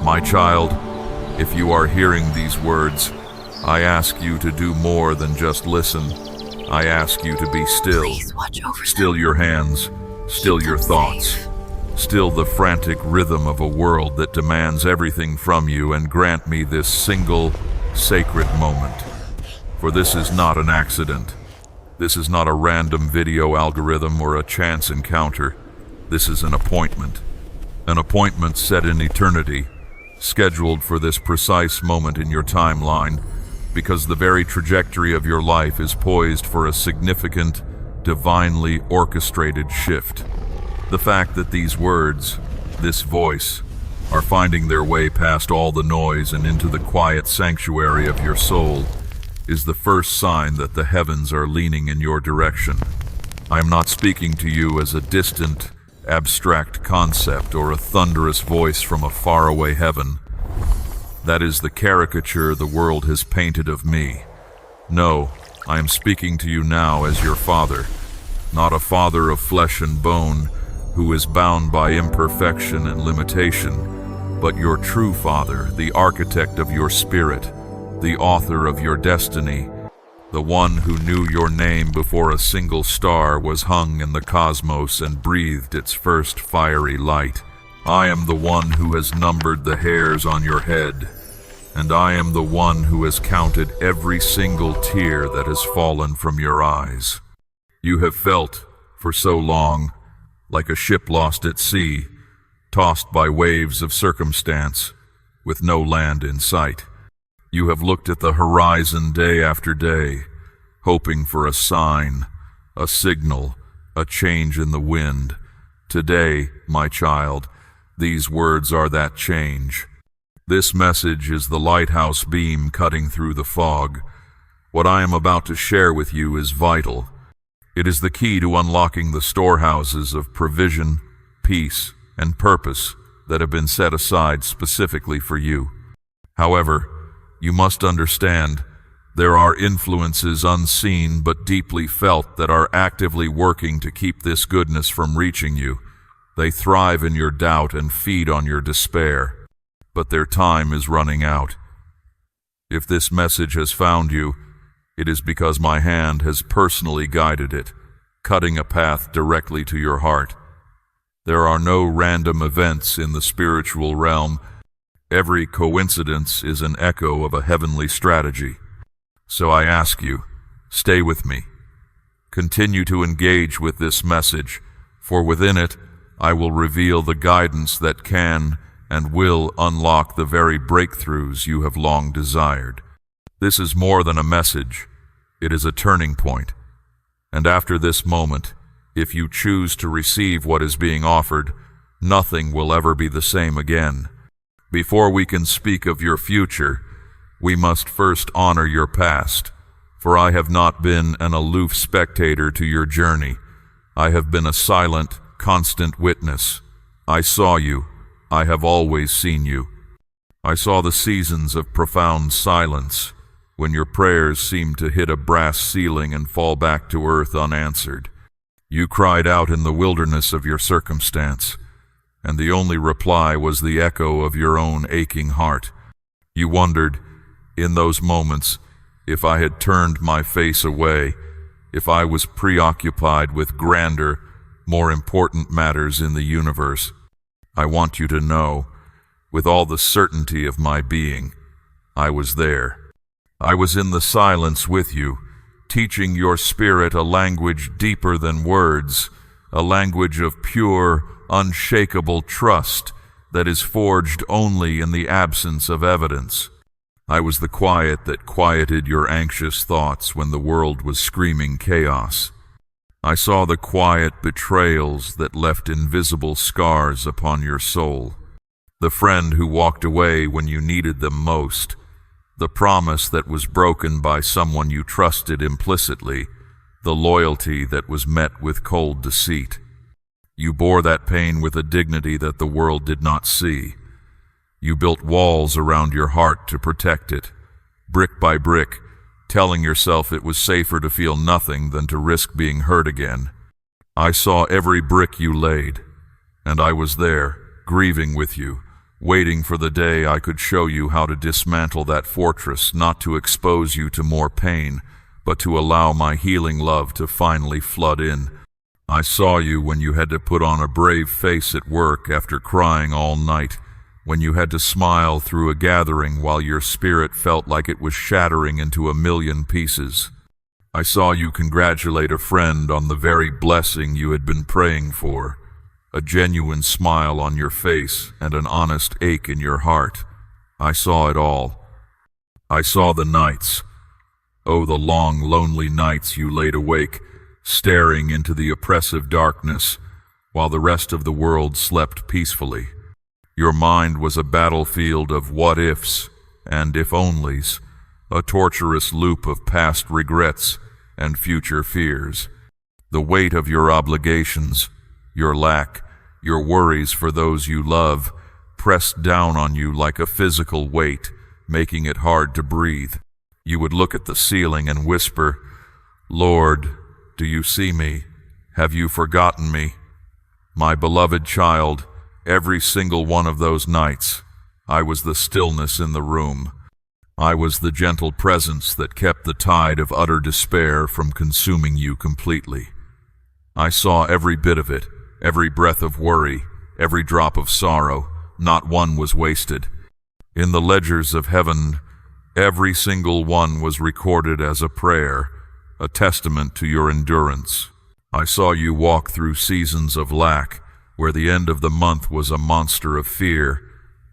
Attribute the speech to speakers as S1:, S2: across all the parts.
S1: My child, if you are hearing these words, I ask you to do more than just listen. I ask you to be still.
S2: Please watch over
S1: Still
S2: them.
S1: your hands, still your thoughts, still the frantic rhythm of a world that demands everything from you, and grant me this single, sacred moment. For this is not an accident. This is not a random video algorithm or a chance encounter. This is an appointment. An appointment set in eternity, scheduled for this precise moment in your timeline, because the very trajectory of your life is poised for a significant, divinely orchestrated shift. The fact that these words, this voice, are finding their way past all the noise and into the quiet sanctuary of your soul is the first sign that the heavens are leaning in your direction. I am not speaking to you as a distant, abstract concept or a thunderous voice from a faraway heaven. That is the caricature the world has painted of me. No, I am speaking to you now as your father, not a father of flesh and bone who is bound by imperfection and limitation, but your true father, the architect of your spirit, the author of your destiny, the one who knew your name before a single star was hung in the cosmos and breathed its first fiery light. I am the one who has numbered the hairs on your head, and I am the one who has counted every single tear that has fallen from your eyes. You have felt, for so long, like a ship lost at sea, tossed by waves of circumstance, with no land in sight. You have looked at the horizon day after day, hoping for a sign, a signal, a change in the wind. Today, my child, these words are that change. This message is the lighthouse beam cutting through the fog. What I am about to share with you is vital. It is the key to unlocking the storehouses of provision, peace, and purpose that have been set aside specifically for you. However, you must understand, there are influences unseen but deeply felt that are actively working to keep this goodness from reaching you. They thrive in your doubt and feed on your despair, but their time is running out. If this message has found you, it is because my hand has personally guided it, cutting a path directly to your heart. There are no random events in the spiritual realm. Every coincidence is an echo of a heavenly strategy. So I ask you, stay with me. Continue to engage with this message, for within it, I will reveal the guidance that can and will unlock the very breakthroughs you have long desired. This is more than a message. It is a turning point. And after this moment, if you choose to receive what is being offered, nothing will ever be the same again. Before we can speak of your future, we must first honor your past, for I have not been an aloof spectator to your journey. I have been a silent, constant witness. I saw you. I have always seen you. I saw the seasons of profound silence, when your prayers seemed to hit a brass ceiling and fall back to earth unanswered. You cried out in the wilderness of your circumstance, and the only reply was the echo of your own aching heart. You wondered, in those moments, if I had turned my face away, if I was preoccupied with grander, more important matters in the universe. I want you to know, with all the certainty of my being, I was there. I was in the silence with you, teaching your spirit a language deeper than words, a language of pure, unshakable trust that is forged only in the absence of evidence. I was the quiet that quieted your anxious thoughts when the world was screaming chaos. I saw the quiet betrayals that left invisible scars upon your soul, the friend who walked away when you needed them most, the promise that was broken by someone you trusted implicitly, the loyalty that was met with cold deceit. You bore that pain with a dignity that the world did not see. You built walls around your heart to protect it, brick by brick, telling yourself it was safer to feel nothing than to risk being hurt again. I saw every brick you laid, and I was there, grieving with you, waiting for the day I could show you how to dismantle that fortress, not to expose you to more pain, but to allow my healing love to finally flood in. I saw you when you had to put on a brave face at work after crying all night, when you had to smile through a gathering while your spirit felt like it was shattering into a million pieces. I saw you congratulate a friend on the very blessing you had been praying for, a genuine smile on your face and an honest ache in your heart. I saw it all. I saw the nights. Oh, the long, lonely nights you laid awake, staring into the oppressive darkness, while the rest of the world slept peacefully. Your mind was a battlefield of what-ifs and if-onlys, a torturous loop of past regrets and future fears. The weight of your obligations, your lack, your worries for those you love, pressed down on you like a physical weight, making it hard to breathe. You would look at the ceiling and whisper, "Lord, do you see me? Have you forgotten me?" My beloved child, every single one of those nights, I was the stillness in the room. I was the gentle presence that kept the tide of utter despair from consuming you completely. I saw every bit of it, every breath of worry, every drop of sorrow. Not one was wasted. In the ledgers of heaven, every single one was recorded as a prayer, a testament to your endurance. I saw you walk through seasons of lack, where the end of the month was a monster of fear.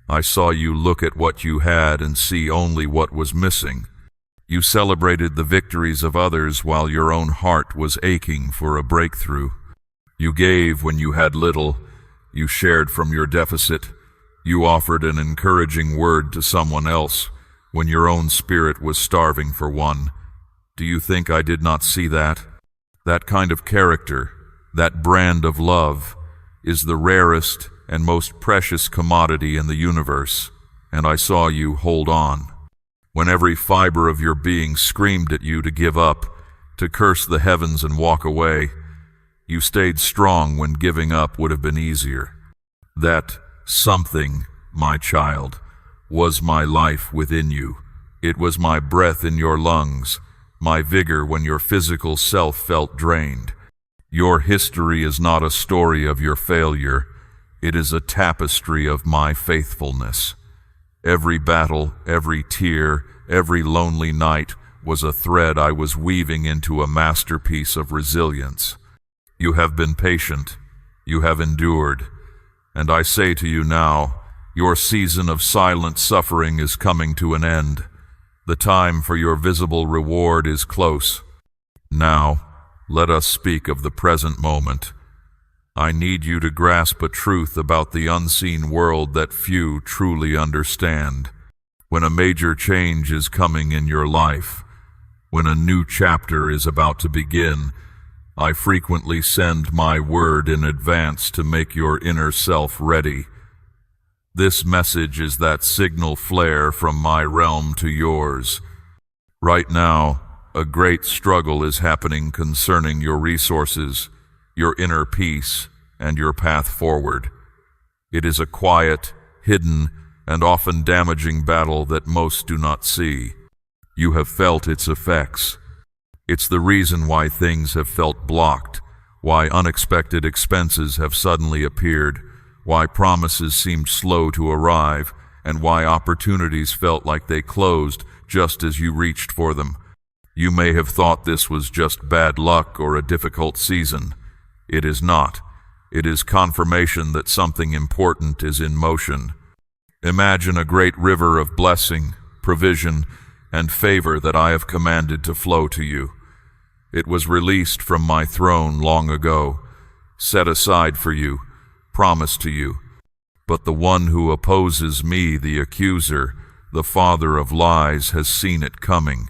S1: I saw you look at what you had and see only what was missing. You celebrated the victories of others while your own heart was aching for a breakthrough. You gave when you had little. You shared from your deficit. You offered an encouraging word to someone else when your own spirit was starving for one. Do you think I did not see that? That kind of character, that brand of love, is the rarest and most precious commodity in the universe, and I saw you hold on. When every fiber of your being screamed at you to give up, to curse the heavens and walk away, you stayed strong when giving up would have been easier. That something, my child, was my life within you. It was my breath in your lungs, my vigor when your physical self felt drained. Your history is not a story of your failure. It is a tapestry of my faithfulness. Every battle, every tear, every lonely night was a thread I was weaving into a masterpiece of resilience. You have been patient. You have endured. And I say to you now, your season of silent suffering is coming to an end. The time for your visible reward is close. Now, let us speak of the present moment. I need you to grasp a truth about the unseen world that few truly understand. When a major change is coming in your life, when a new chapter is about to begin, I frequently send my word in advance to make your inner self ready. This message is that signal flare from my realm to yours. Right now, a great struggle is happening concerning your resources, your inner peace, and your path forward. It is a quiet, hidden, and often damaging battle that most do not see. You have felt its effects. It's the reason why things have felt blocked, why unexpected expenses have suddenly appeared, why promises seemed slow to arrive, and why opportunities felt like they closed just as you reached for them. You may have thought this was just bad luck or a difficult season. It is not. It is confirmation that something important is in motion. Imagine a great river of blessing, provision, and favor that I have commanded to flow to you. It was released from my throne long ago, set aside for you, promised to you. But the one who opposes me, the accuser, the father of lies, has seen it coming.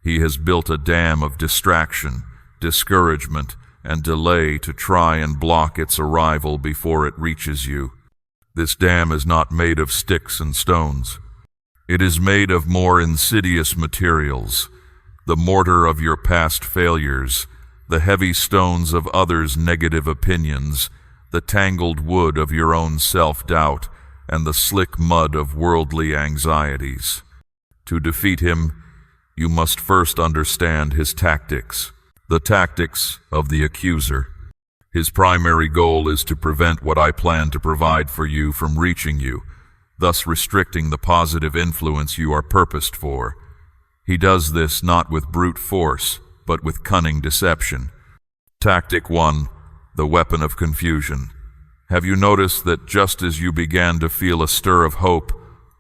S1: He has built a dam of distraction, discouragement, and delay to try and block its arrival before it reaches you. This dam is not made of sticks and stones. It is made of more insidious materials, the mortar of your past failures, the heavy stones of others' negative opinions, the tangled wood of your own self-doubt, and the slick mud of worldly anxieties. To defeat him, you must first understand his tactics, the tactics of the accuser. His primary goal is to prevent what I plan to provide for you from reaching you, thus restricting the positive influence you are purposed for. He does this not with brute force, but with cunning deception. Tactic 1. The weapon of confusion. Have you noticed that just as you began to feel a stir of hope,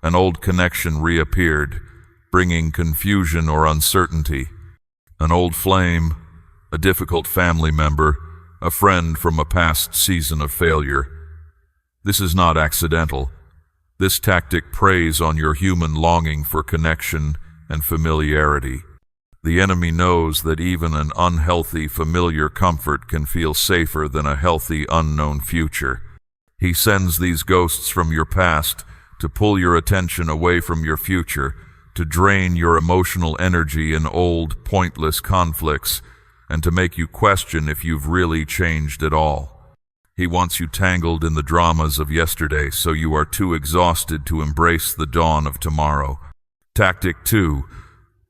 S1: an old connection reappeared, bringing confusion or uncertainty? An old flame, a difficult family member, a friend from a past season of failure. This is not accidental. This tactic preys on your human longing for connection and familiarity. The enemy knows that even an unhealthy, familiar comfort can feel safer than a healthy, unknown future. He sends these ghosts from your past to pull your attention away from your future, to drain your emotional energy in old, pointless conflicts, and to make you question if you've really changed at all. He wants you tangled in the dramas of yesterday so you are too exhausted to embrace the dawn of tomorrow. Tactic 2.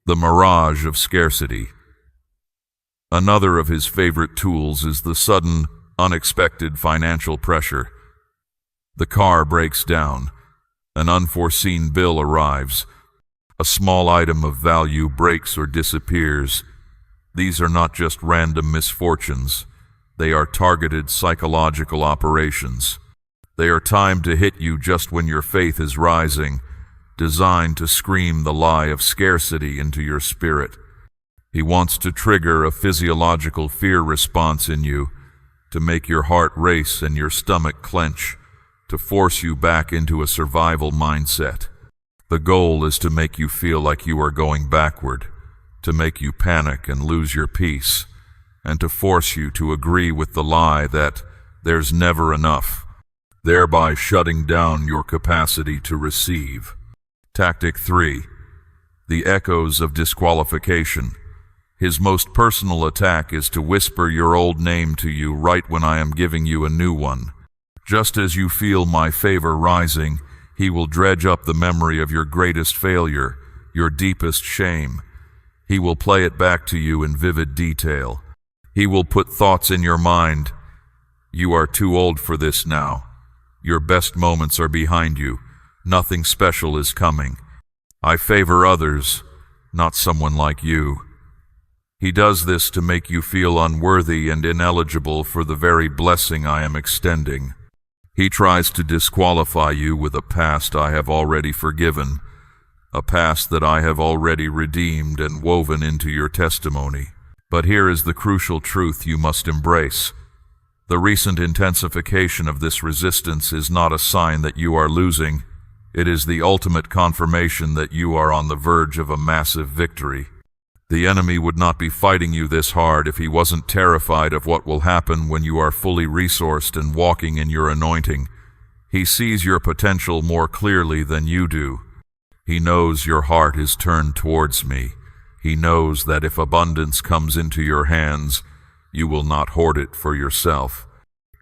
S1: The mirage of scarcity. Another of his favorite tools is the sudden, unexpected financial pressure. The car breaks down. An unforeseen bill arrives. A small item of value breaks or disappears. These are not just random misfortunes. They are targeted psychological operations. They are timed to hit you just when your faith is rising, designed to scream the lie of scarcity into your spirit. He wants to trigger a physiological fear response in you, to make your heart race and your stomach clench, to force you back into a survival mindset. The goal is to make you feel like you are going backward, to make you panic and lose your peace, and to force you to agree with the lie that there's never enough, thereby shutting down your capacity to receive. Tactic 3. The echoes of disqualification. His most personal attack is to whisper your old name to you right when I am giving you a new one. Just as you feel my favor rising, he will dredge up the memory of your greatest failure, your deepest shame. He will play it back to you in vivid detail. He will put thoughts in your mind. You are too old for this now. Your best moments are behind you. Nothing special is coming. I favor others, not someone like you. He does this to make you feel unworthy and ineligible for the very blessing I am extending. He tries to disqualify you with a past I have already forgiven, a past that I have already redeemed and woven into your testimony. But here is the crucial truth you must embrace. The recent intensification of this resistance is not a sign that you are losing. It is the ultimate confirmation that you are on the verge of a massive victory. The enemy would not be fighting you this hard if he wasn't terrified of what will happen when you are fully resourced and walking in your anointing. He sees your potential more clearly than you do. He knows your heart is turned towards me. He knows that if abundance comes into your hands, you will not hoard it for yourself.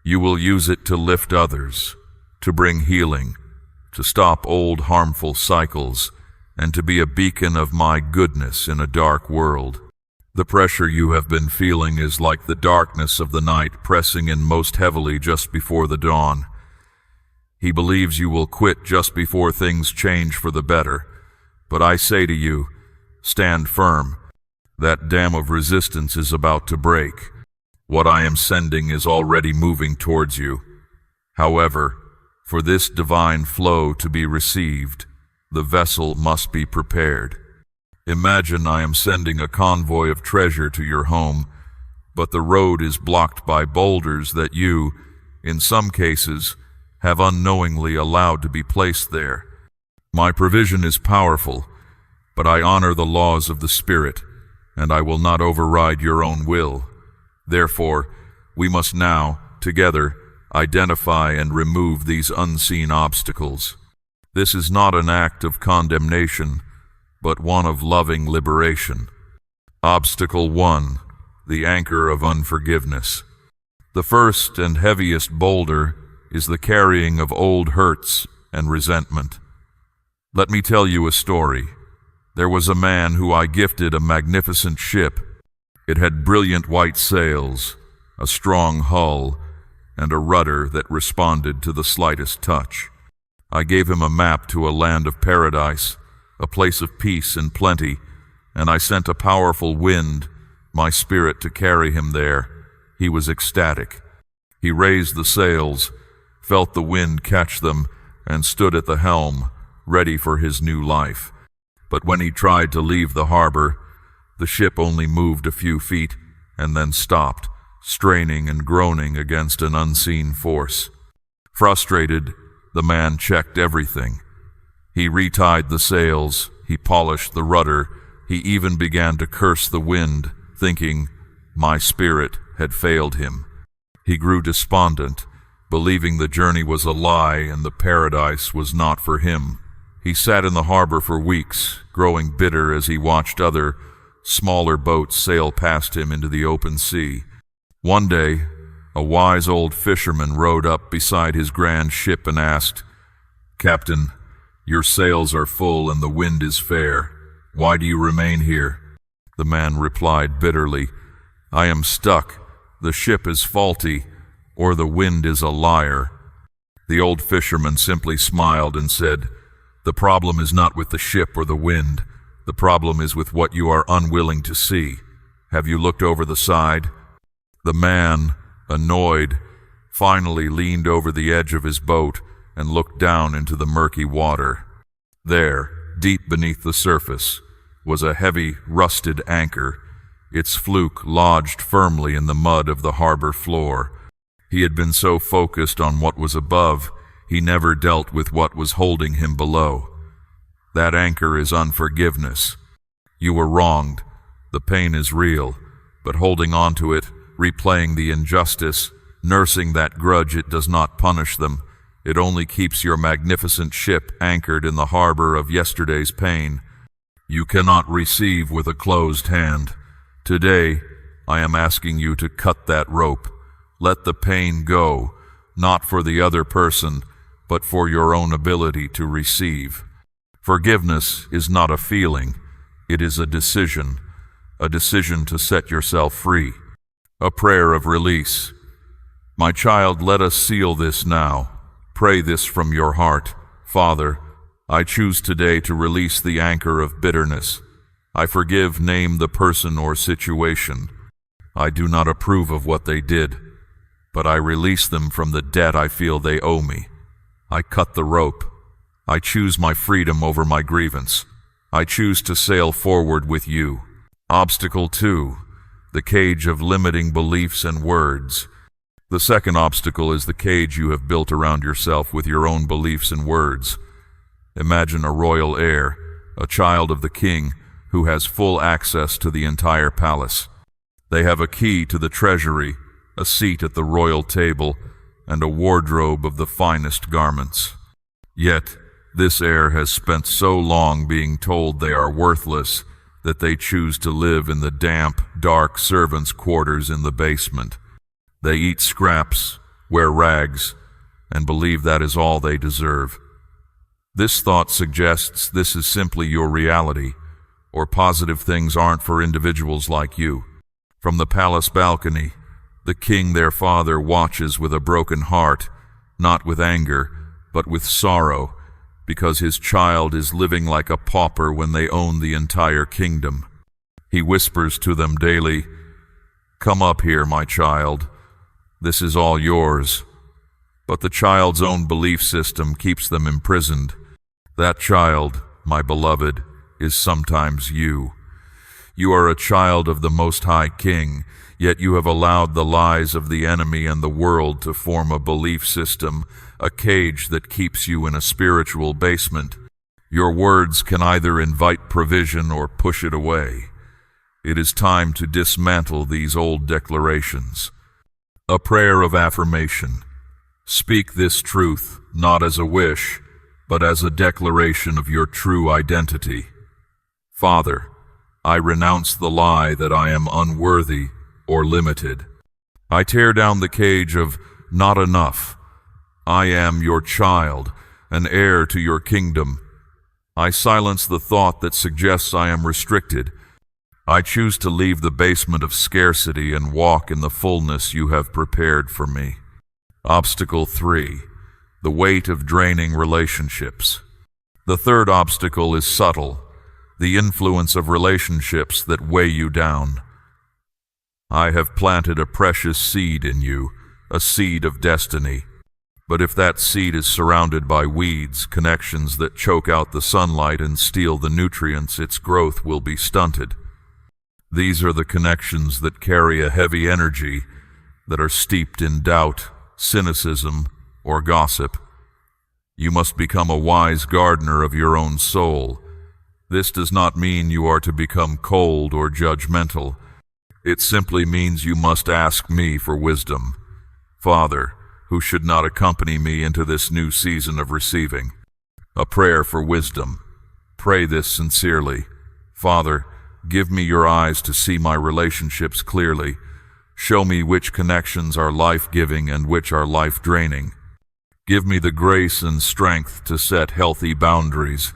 S1: You will use it to lift others, to bring healing, to stop old harmful cycles, and to be a beacon of my goodness in a dark world. The pressure you have been feeling is like the darkness of the night pressing in most heavily just before the dawn. He believes you will quit just before things change for the better. But I say to you, stand firm. That dam of resistance is about to break. What I am sending is already moving towards you. However, for this divine flow to be received, the vessel must be prepared. Imagine I am sending a convoy of treasure to your home, but the road is blocked by boulders that you, in some cases, have unknowingly allowed to be placed there. My provision is powerful, but I honor the laws of the Spirit, and I will not override your own will. Therefore, we must now, together, identify and remove these unseen obstacles. This is not an act of condemnation, but one of loving liberation. Obstacle 1, the anchor of unforgiveness. The first and heaviest boulder is the carrying of old hurts and resentment. Let me tell you a story. There was a man who I gifted a magnificent ship. It had brilliant white sails, a strong hull, and a rudder that responded to the slightest touch. I gave him a map to a land of paradise, a place of peace and plenty, and I sent a powerful wind, my spirit, to carry him there. He was ecstatic. He raised the sails, felt the wind catch them, and stood at the helm, ready for his new life. But when he tried to leave the harbor, the ship only moved a few feet and then stopped, straining and groaning against an unseen force. Frustrated, the man checked everything. He retied the sails, he polished the rudder, he even began to curse the wind, thinking my spirit had failed him. He grew despondent, believing the journey was a lie and the paradise was not for him. He sat in the harbor for weeks, growing bitter as he watched other, smaller boats sail past him into the open sea. One day, a wise old fisherman rowed up beside his grand ship and asked, "Captain, your sails are full and the wind is fair. Why do you remain here?" The man replied bitterly, "I am stuck. The ship is faulty, or the wind is a liar." The old fisherman simply smiled and said, "The problem is not with the ship or the wind. The problem is with what you are unwilling to see. Have you looked over the side?" The man, annoyed, finally leaned over the edge of his boat and looked down into the murky water. There, deep beneath the surface, was a heavy, rusted anchor, its fluke lodged firmly in the mud of the harbor floor. He had been so focused on what was above, he never dealt with what was holding him below. That anchor is unforgiveness. You were wronged. The pain is real, but holding on to it, replaying the injustice, nursing that grudge, it does not punish them. It only keeps your magnificent ship anchored in the harbor of yesterday's pain. You cannot receive with a closed hand. Today, I am asking you to cut that rope. Let the pain go, not for the other person, but for your own ability to receive. Forgiveness is not a feeling, it is a decision to set yourself free. A prayer of release. My child, let us seal this now. Pray this from your heart. Father, I choose today to release the anchor of bitterness. I forgive, name the person or situation. I do not approve of what they did, but I release them from the debt I feel they owe me. I cut the rope. I choose my freedom over my grievance. I choose to sail forward with you. Obstacle 2, the cage of limiting beliefs and words. The second obstacle is the cage you have built around yourself with your own beliefs and words. Imagine a royal heir, a child of the king, who has full access to the entire palace. They have a key to the treasury, a seat at the royal table, and a wardrobe of the finest garments. Yet, this heir has spent so long being told they are worthless that they choose to live in the damp, dark servants' quarters in the basement. They eat scraps, wear rags, and believe that is all they deserve. This thought suggests this is simply your reality, or positive things aren't for individuals like you. From the palace balcony, the king, their father, watches with a broken heart, not with anger, but with sorrow, because his child is living like a pauper when they own the entire kingdom. He whispers to them daily, "Come up here, my child. This is all yours." But the child's own belief system keeps them imprisoned. That child, my beloved, is sometimes you. You are a child of the Most High King, yet you have allowed the lies of the enemy and the world to form a belief system, a cage that keeps you in a spiritual basement. Your words can either invite provision or push it away. It is time to dismantle these old declarations. A prayer of affirmation. Speak this truth, not as a wish, but as a declaration of your true identity. Father, I renounce the lie that I am unworthy or limited. I tear down the cage of not enough. I am your child. an heir to your kingdom. I silence the thought that suggests I am restricted. I choose to leave the basement of scarcity and walk in the fullness you have prepared for me. Obstacle 3. The weight of draining relationships. The third obstacle is subtle, the influence of relationships that weigh you down. I have planted a precious seed in you, a seed of destiny. But if that seed is surrounded by weeds, connections that choke out the sunlight and steal the nutrients, its growth will be stunted. These are the connections that carry a heavy energy, that are steeped in doubt, cynicism, or gossip. You must become a wise gardener of your own soul. This does not mean you are to become cold or judgmental. It simply means you must ask me for wisdom. Father, who should not accompany me into this new season of receiving. A prayer for wisdom. Pray this sincerely. Father, give me your eyes to see my relationships clearly. Show me which connections are life-giving and which are life-draining. Give me the grace and strength to set healthy boundaries,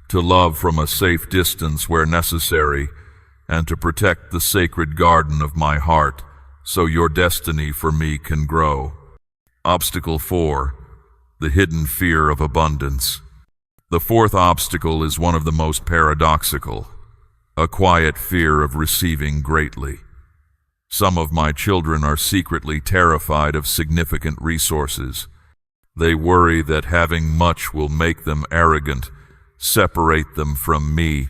S1: to love from a safe distance where necessary, and to protect the sacred garden of my heart so your destiny for me can grow. Obstacle 4. The hidden fear of abundance. The fourth obstacle is one of the most paradoxical, a quiet fear of receiving greatly. Some of my children are secretly terrified of significant resources. They worry that having much will make them arrogant, separate them from me,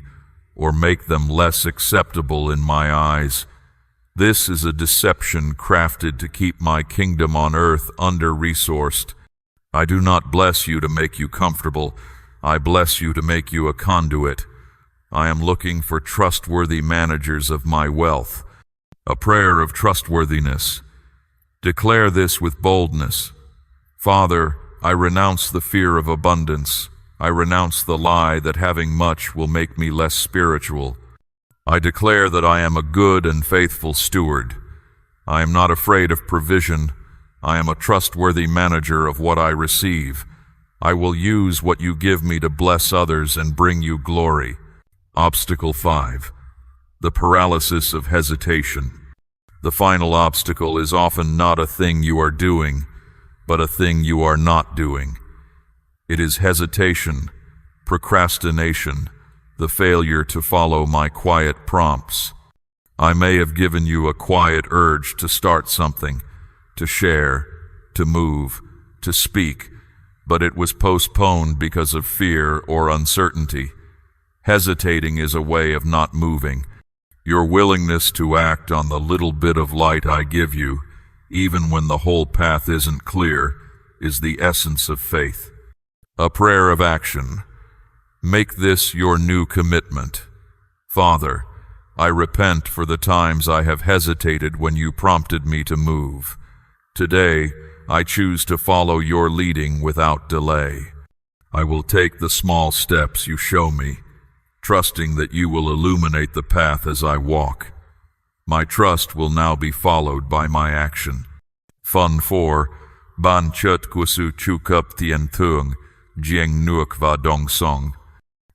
S1: or make them less acceptable in my eyes. This is a deception crafted to keep my kingdom on earth under-resourced. I do not bless you to make you comfortable. I bless you to make you a conduit. I am looking for trustworthy managers of my wealth. A prayer of trustworthiness. Declare this with boldness. Father, I renounce the fear of abundance. I renounce the lie that having much will make me less spiritual. I declare that I am a good and faithful steward. I am not afraid of provision. I am a trustworthy manager of what I receive. I will use what you give me to bless others and bring you glory. Obstacle 5. The paralysis of hesitation. The final obstacle is often not a thing you are doing, but a thing you are not doing. It is hesitation, procrastination, the failure to follow my quiet prompts. I may have given you a quiet urge to start something, to share, to move, to speak, but it was postponed because of fear or uncertainty. Hesitating is a way of not moving. Your willingness to act on the little bit of light I give you, even when the whole path isn't clear, is the essence of faith. A prayer of action. Make this your new commitment. Father, I repent for the times I have hesitated when you prompted me to move. Today, I choose to follow your leading without delay. I will take the small steps you show me, trusting that you will illuminate the path as I walk. My trust will now be followed by my action. Fun 4. Ban chut kusu chukup tien tung, jieng nuok va dong song.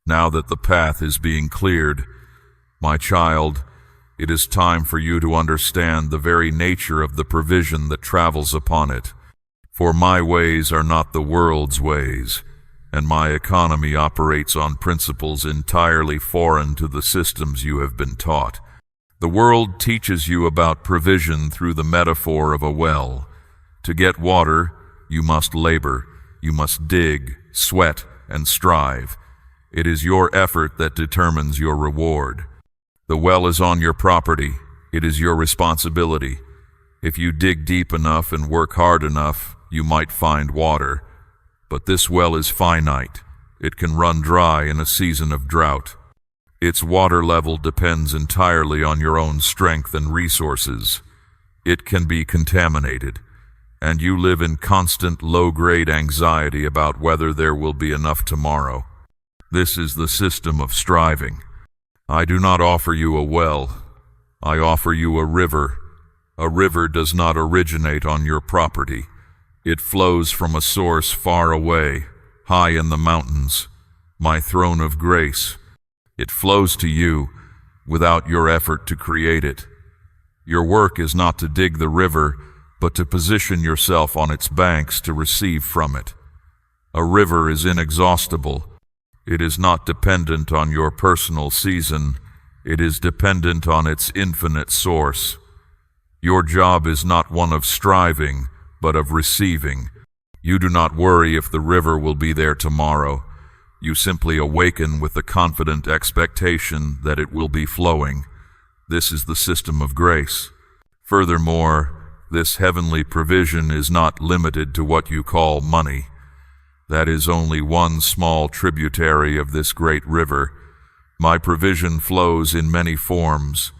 S1: Now that the path is being cleared, my child, it is time for you to understand the very nature of the provision that travels upon it. For my ways are not the world's ways, and my economy operates on principles entirely foreign to the systems you have been taught. The world teaches you about provision through the metaphor of a well. To get water, you must labor, you must dig, sweat, and strive. It is your effort that determines your reward. The well is on your property. It is your responsibility. If you dig deep enough and work hard enough, you might find water. But this well is finite. It can run dry in a season of drought. Its water level depends entirely on your own strength and resources. It can be contaminated, and you live in constant low-grade anxiety about whether there will be enough tomorrow. This is the system of striving. I do not offer you a well. I offer you a river. A river does not originate on your property. It flows from a source far away, high in the mountains, my throne of grace. It flows to you without your effort to create it. Your work is not to dig the river, but to position yourself on its banks to receive from it. A river is inexhaustible. It is not dependent on your personal season. It is dependent on its infinite source. Your job is not one of striving, but of receiving. You do not worry if the river will be there tomorrow. You simply awaken with the confident expectation that it will be flowing. This is the system of grace. Furthermore, this heavenly provision is not limited to what you call money. That is only one small tributary of this great river. My provision flows in many forms.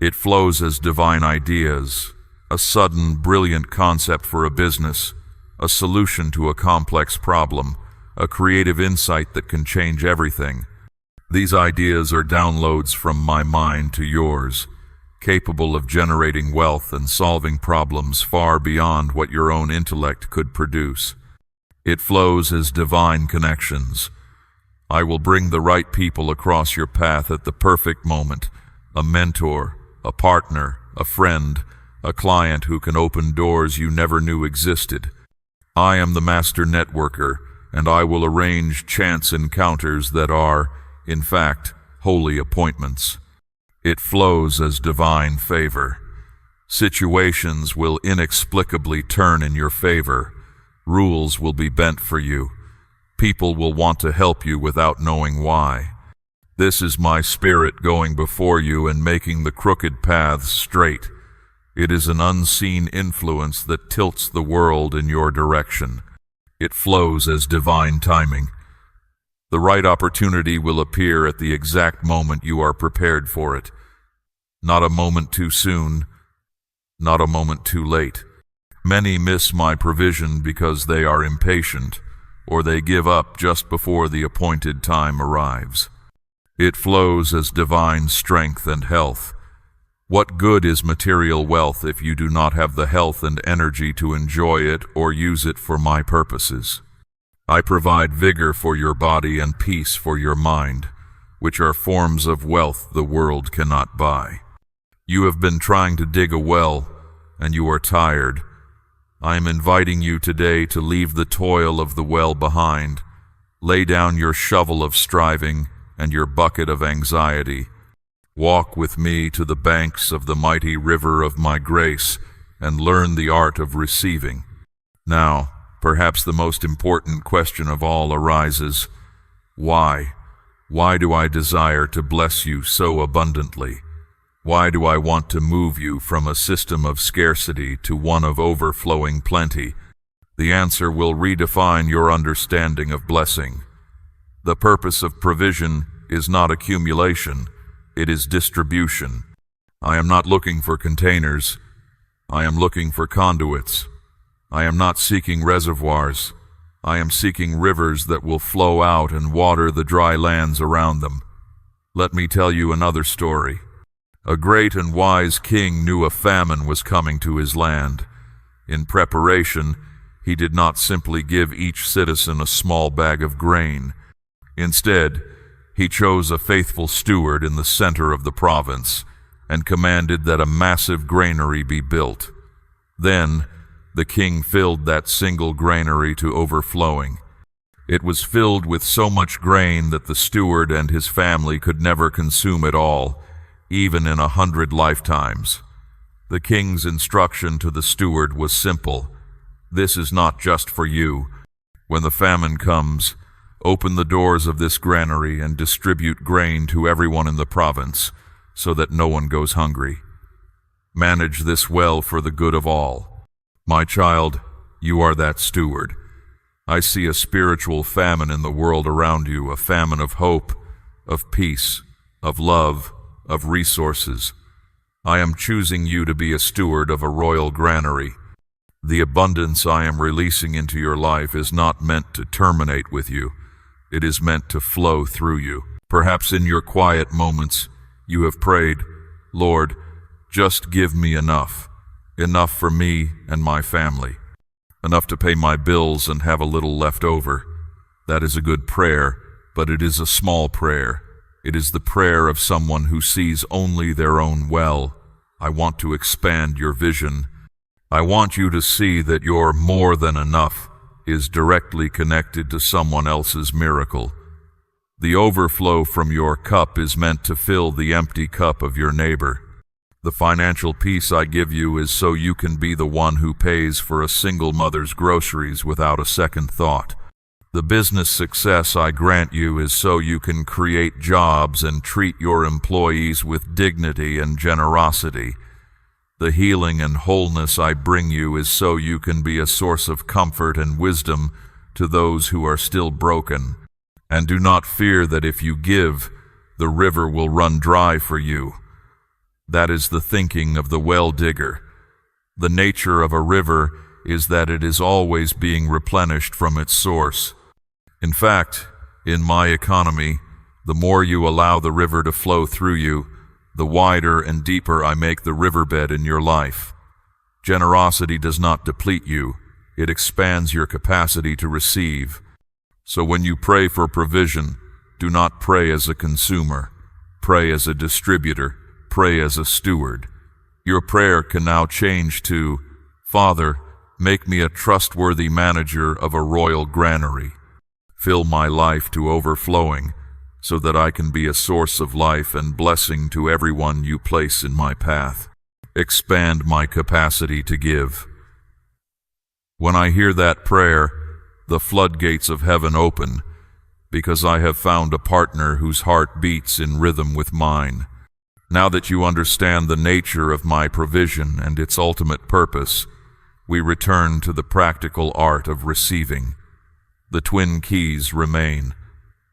S1: It flows as divine ideas, a sudden, brilliant concept for a business, a solution to a complex problem, a creative insight that can change everything. These ideas are downloads from my mind to yours, capable of generating wealth and solving problems far beyond what your own intellect could produce. It flows as divine connections. I will bring the right people across your path at the perfect moment, a mentor, a partner, a friend, a client who can open doors you never knew existed. I am the master networker, and I will arrange chance encounters that are, in fact, holy appointments. It flows as divine favor. Situations will inexplicably turn in your favor. Rules will be bent for you. People will want to help you without knowing why. This is my spirit going before you and making the crooked paths straight. It is an unseen influence that tilts the world in your direction. It flows as divine timing. The right opportunity will appear at the exact moment you are prepared for it. Not a moment too soon, not a moment too late. Many miss my provision because they are impatient, or they give up just before the appointed time arrives. It flows as divine strength and health. What good is material wealth if you do not have the health and energy to enjoy it or use it for my purposes? I provide vigor for your body and peace for your mind, which are forms of wealth the world cannot buy. You have been trying to dig a well, and you are tired. I am inviting you today to leave the toil of the well behind. Lay down your shovel of striving and your bucket of anxiety. Walk with me to the banks of the mighty river of my grace and learn the art of receiving. Now, perhaps the most important question of all arises: why? Why do I desire to bless you so abundantly? Why do I want to move you from a system of scarcity to one of overflowing plenty? The answer will redefine your understanding of blessing. The purpose of provision is not accumulation, it is distribution. I am not looking for containers. I am looking for conduits. I am not seeking reservoirs. I am seeking rivers that will flow out and water the dry lands around them. Let me tell you another story. A great and wise king knew a famine was coming to his land. In preparation, he did not simply give each citizen a small bag of grain. Instead, he chose a faithful steward in the center of the province and commanded that a massive granary be built. Then, the king filled that single granary to overflowing. It was filled with so much grain that the steward and his family could never consume it all, even in 100 lifetimes. The king's instruction to the steward was simple: this is not just for you. When the famine comes, open the doors of this granary and distribute grain to everyone in the province, so that no one goes hungry. Manage this well for the good of all. My child, you are that steward. I see a spiritual famine in the world around you, a famine of hope, of peace, of love, of resources. I am choosing you to be a steward of a royal granary. The abundance I am releasing into your life is not meant to terminate with you. It is meant to flow through you. Perhaps in your quiet moments, you have prayed, Lord, just give me enough for me and my family, enough to pay my bills and have a little left over. That is a good prayer, but it is a small prayer. It is the prayer of someone who sees only their own well. I want to expand your vision. I want you to see that your more than enough is directly connected to someone else's miracle. The overflow from your cup is meant to fill the empty cup of your neighbor. The financial peace I give you is so you can be the one who pays for a single mother's groceries without a second thought. The business success I grant you is so you can create jobs and treat your employees with dignity and generosity. The healing and wholeness I bring you is so you can be a source of comfort and wisdom to those who are still broken. And do not fear that if you give, the river will run dry for you. That is the thinking of the well digger. The nature of a river is that it is always being replenished from its source. In fact, in my economy, the more you allow the river to flow through you, the wider and deeper I make the riverbed in your life. Generosity does not deplete you, it expands your capacity to receive. So when you pray for provision, do not pray as a consumer. Pray as a distributor. Pray as a steward. Your prayer can now change to, Father, make me a trustworthy manager of a royal granary. Fill my life to overflowing, so that I can be a source of life and blessing to everyone you place in my path. Expand my capacity to give. When I hear that prayer, the floodgates of heaven open, because I have found a partner whose heart beats in rhythm with mine. Now that you understand the nature of my provision and its ultimate purpose, we return to the practical art of receiving. The twin keys remain,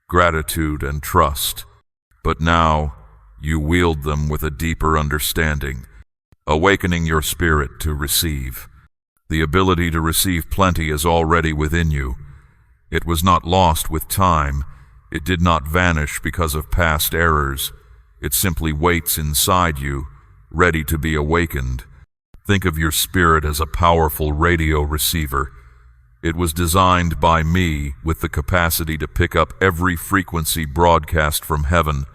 S1: gratitude and trust, but now you wield them with a deeper understanding, awakening your spirit to receive. The ability to receive plenty is already within you. It was not lost with time. It did not vanish because of past errors. It simply waits inside you, ready to be awakened. Think of your spirit as a powerful radio receiver. It was designed by me with the capacity to pick up every frequency broadcast from heaven,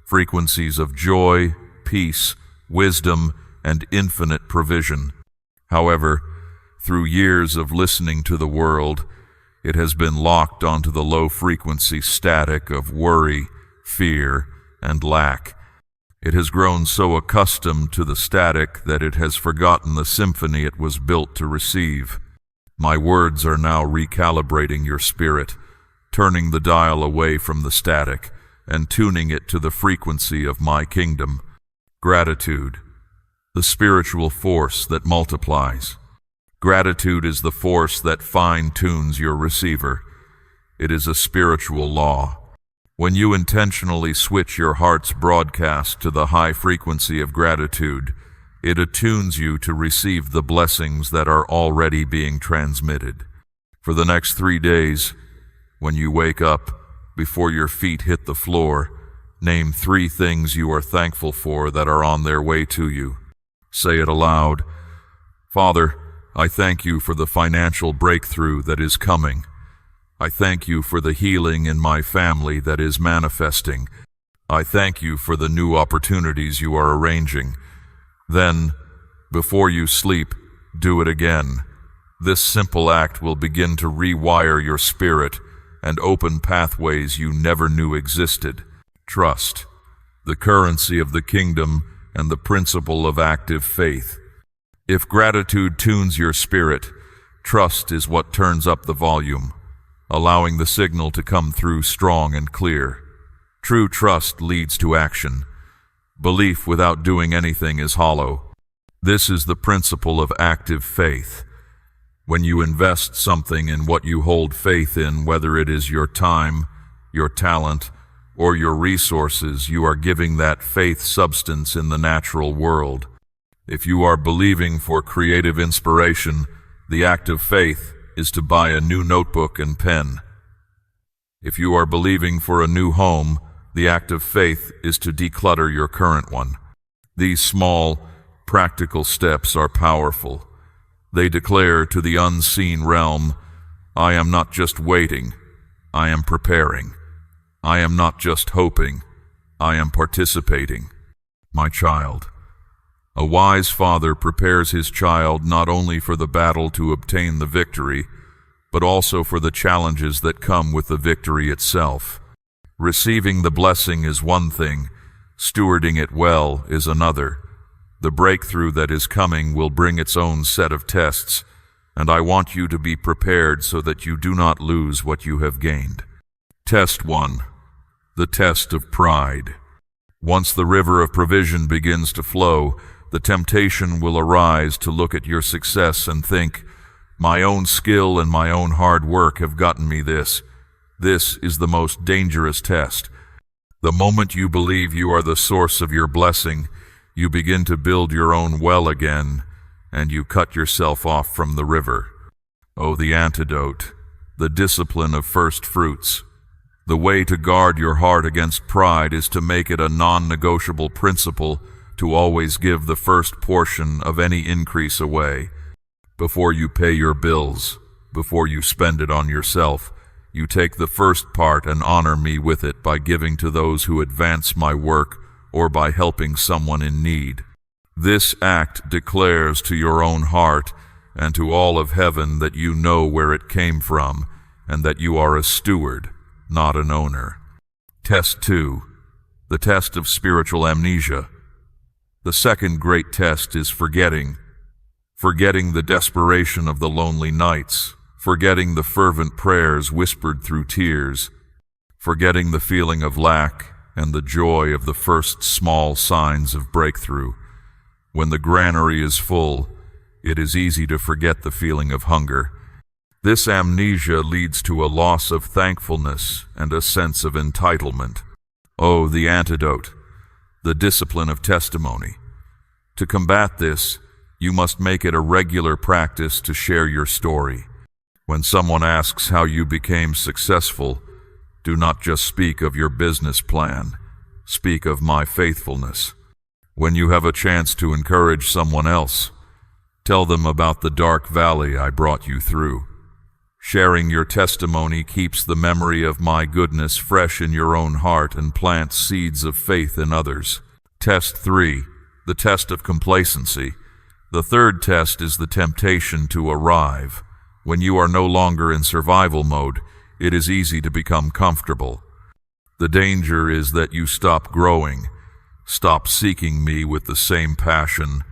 S1: frequencies of joy, peace, wisdom, and infinite provision. However, through years of listening to the world, it has been locked onto the low-frequency static of worry, fear, and lack. It has grown so accustomed to the static that it has forgotten the symphony it was built to receive. My words are now recalibrating your spirit, turning the dial away from the static and tuning it to the frequency of my kingdom. Gratitude, the spiritual force that multiplies. Gratitude is the force that fine-tunes your receiver. It is a spiritual law. When you intentionally switch your heart's broadcast to the high frequency of gratitude, it attunes you to receive the blessings that are already being transmitted. For the next 3 days, when you wake up, before your feet hit the floor, name 3 things you are thankful for that are on their way to you. Say it aloud. Father, I thank you for the financial breakthrough that is coming. I thank you for the healing in my family that is manifesting. I thank you for the new opportunities you are arranging. Then, before you sleep, do it again. This simple act will begin to rewire your spirit and open pathways you never knew existed. Trust, the currency of the kingdom and the principle of active faith. If gratitude tunes your spirit, trust is what turns up the volume, allowing the signal to come through strong and clear. True trust leads to action. Belief without doing anything is hollow. This is the principle of active faith. When you invest something in what you hold faith in, whether it is your time, your talent, or your resources, you are giving that faith substance in the natural world. If you are believing for creative inspiration, the act of faith is to buy a new notebook and pen. If you are believing for a new home, the act of faith is to declutter your current one. These small, practical steps are powerful. They declare to the unseen realm, I am not just waiting, I am preparing. I am not just hoping. I am participating. My child. A wise father prepares his child not only for the battle to obtain the victory, but also for the challenges that come with the victory itself. Receiving the blessing is one thing, stewarding it well is another. The breakthrough that is coming will bring its own set of tests, and I want you to be prepared so that you do not lose what you have gained. Test 1. The test of pride. Once the river of provision begins to flow, the temptation will arise to look at your success and think, my own skill and my own hard work have gotten me this. This is the most dangerous test. The moment you believe you are the source of your blessing, you begin to build your own well again, and you cut yourself off from the river. Oh, the antidote, the discipline of first fruits. The way to guard your heart against pride is to make it a non-negotiable principle to always give the first portion of any increase away. Before you pay your bills, before you spend it on yourself, you take the first part and honor me with it by giving to those who advance my work or by helping someone in need. This act declares to your own heart and to all of heaven that you know where it came from and that you are a steward, not an owner. Test 2. The test of spiritual amnesia. The second great test is forgetting. Forgetting the desperation of the lonely nights, forgetting the fervent prayers whispered through tears, forgetting the feeling of lack and the joy of the first small signs of breakthrough. When the granary is full, it is easy to forget the feeling of hunger. This amnesia leads to a loss of thankfulness and a sense of entitlement. Oh, the antidote, the discipline of testimony. To combat this, you must make it a regular practice to share your story. When someone asks how you became successful, do not just speak of your business plan. Speak of my faithfulness. When you have a chance to encourage someone else, tell them about the dark valley I brought you through. Sharing your testimony keeps the memory of my goodness fresh in your own heart and plants seeds of faith in others. Test 3. The test of complacency. The third test is the temptation to arrive. When you are no longer in survival mode, it is easy to become comfortable. The danger is that you stop growing, stop seeking me with the same passion,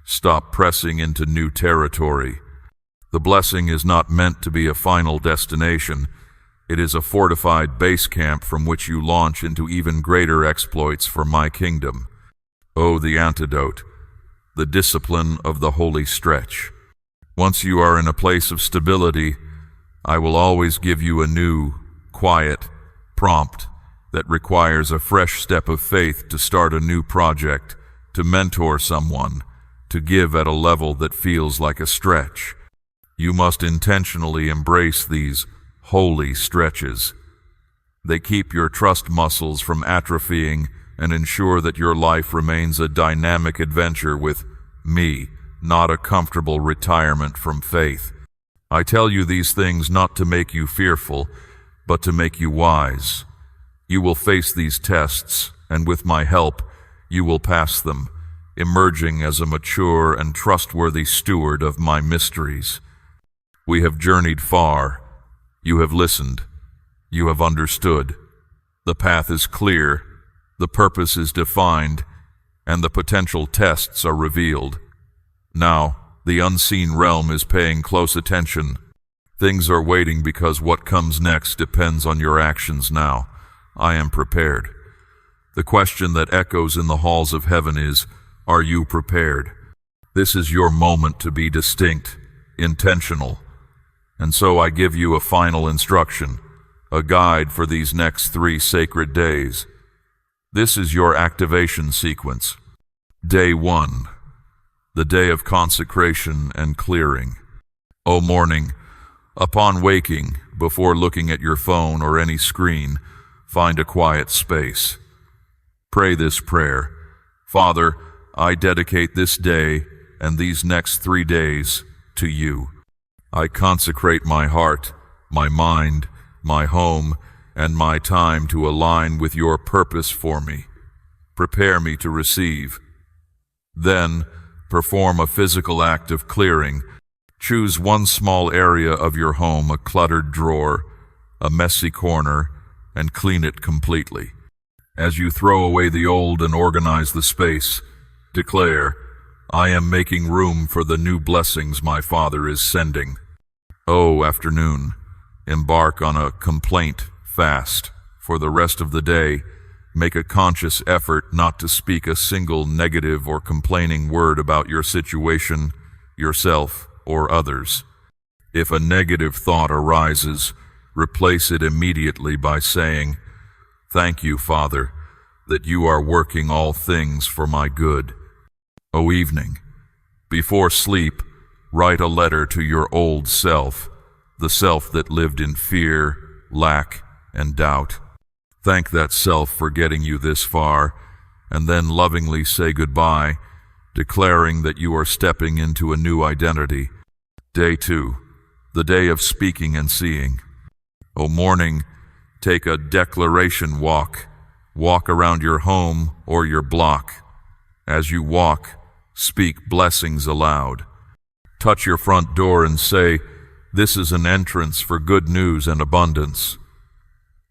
S1: stop pressing into new territory. The blessing is not meant to be a final destination. It is a fortified base camp from which you launch into even greater exploits for my kingdom. Oh, the antidote, the discipline of the holy stretch. Once you are in a place of stability, I will always give you a new, quiet prompt that requires a fresh step of faith to start a new project, to mentor someone, to give at a level that feels like a stretch. You must intentionally embrace these holy stretches. They keep your trust muscles from atrophying and ensure that your life remains a dynamic adventure with me, not a comfortable retirement from faith. I tell you these things not to make you fearful, but to make you wise. You will face these tests, and with my help, you will pass them, emerging as a mature and trustworthy steward of my mysteries. We have journeyed far. You have listened. You have understood. The path is clear. The purpose is defined, and the potential tests are revealed. Now, the unseen realm is paying close attention. Things are waiting because what comes next depends on your actions now. I am prepared. The question that echoes in the halls of heaven is, are you prepared? This is your moment to be distinct, intentional. And so I give you a final instruction, a guide for these next 3 sacred days. This is your activation sequence. Day 1, the day of consecration and clearing. O morning, upon waking, before looking at your phone or any screen, find a quiet space. Pray this prayer. Father, I dedicate this day and these next 3 days to you. I consecrate my heart, my mind, my home, and my time to align with your purpose for me. Prepare me to receive. Then, perform a physical act of clearing. Choose one small area of your home, a cluttered drawer, a messy corner, and clean it completely. As you throw away the old and organize the space, declare, I am making room for the new blessings my Father is sending. O afternoon, embark on a complaint fast. For the rest of the day, make a conscious effort not to speak a single negative or complaining word about your situation, yourself, or others. If a negative thought arises, replace it immediately by saying, Thank you, Father, that you are working all things for my good. O evening, before sleep, write a letter to your old self, the self that lived in fear, lack, and doubt. Thank that self for getting you this far, and then lovingly say goodbye, declaring that you are stepping into a new identity. Day 2, the day of speaking and seeing. O morning, take a declaration walk. Walk around your home or your block. As you walk, speak blessings aloud. Touch your front door and say, This is an entrance for good news and abundance.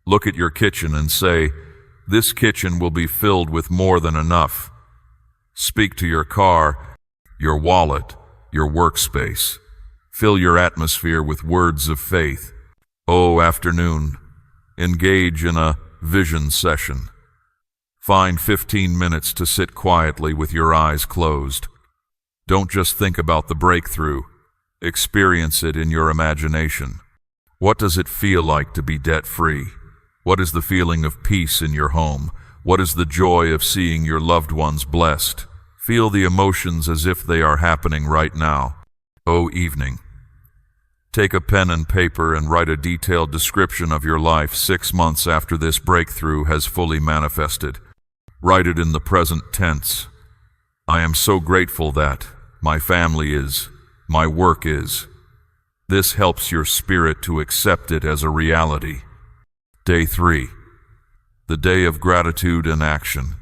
S1: Look at your kitchen and say, This kitchen will be filled with more than enough. Speak to your car, your wallet, your workspace. Fill your atmosphere with words of faith. O afternoon, engage in a vision session. Find 15 minutes to sit quietly with your eyes closed. Don't just think about the breakthrough. Experience it in your imagination. What does it feel like to be debt-free? What is the feeling of peace in your home? What is the joy of seeing your loved ones blessed? Feel the emotions as if they are happening right now. O evening, take a pen and paper and write a detailed description of your life 6 months after this breakthrough has fully manifested. Write it in the present tense. I am so grateful that my family is, my work is. This helps your spirit to accept it as a reality. Day 3, the day of gratitude and action.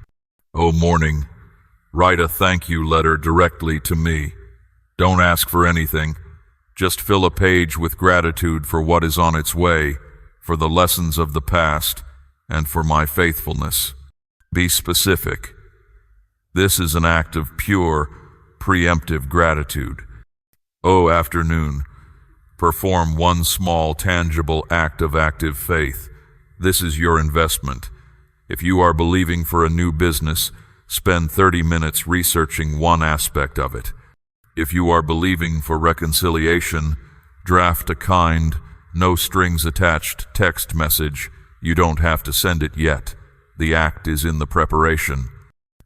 S1: O morning, write a thank you letter directly to me. Don't ask for anything. Just fill a page with gratitude for what is on its way, for the lessons of the past, and for my faithfulness. Be specific. This is an act of pure, preemptive gratitude. O afternoon, perform one small, tangible act of active faith. This is your investment. If you are believing for a new business, spend 30 minutes researching one aspect of it. If you are believing for reconciliation, draft a kind, no strings attached text message. You don't have to send it yet. The act is in the preparation.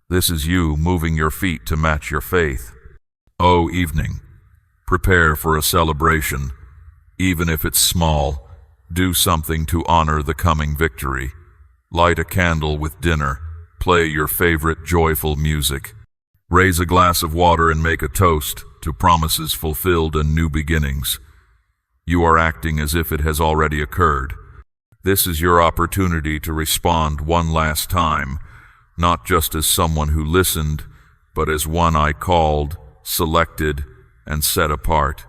S1: This is you moving your feet to match your faith. O evening, prepare for a celebration. Even if it's small, do something to honor the coming victory. Light a candle with dinner. Play your favorite joyful music. Raise a glass of water and make a toast to promises fulfilled and new beginnings. You are acting as if it has already occurred. This is your opportunity to respond one last time, not just as someone who listened, but as one I called, selected, and set apart.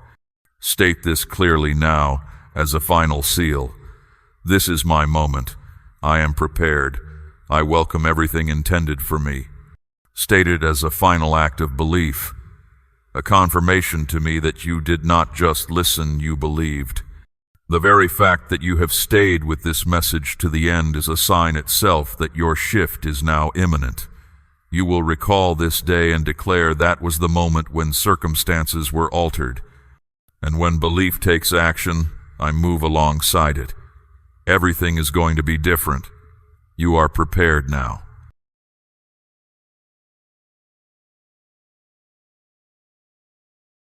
S1: State this clearly now as a final seal. This is my moment. I am prepared. I welcome everything intended for me. State it as a final act of belief, a confirmation to me that you did not just listen, you believed. The very fact that you have stayed with this message to the end is a sign itself that your shift is now imminent. You will recall this day and declare that was the moment when circumstances were altered. And when belief takes action, I move alongside it. Everything is going to be different. You are prepared now.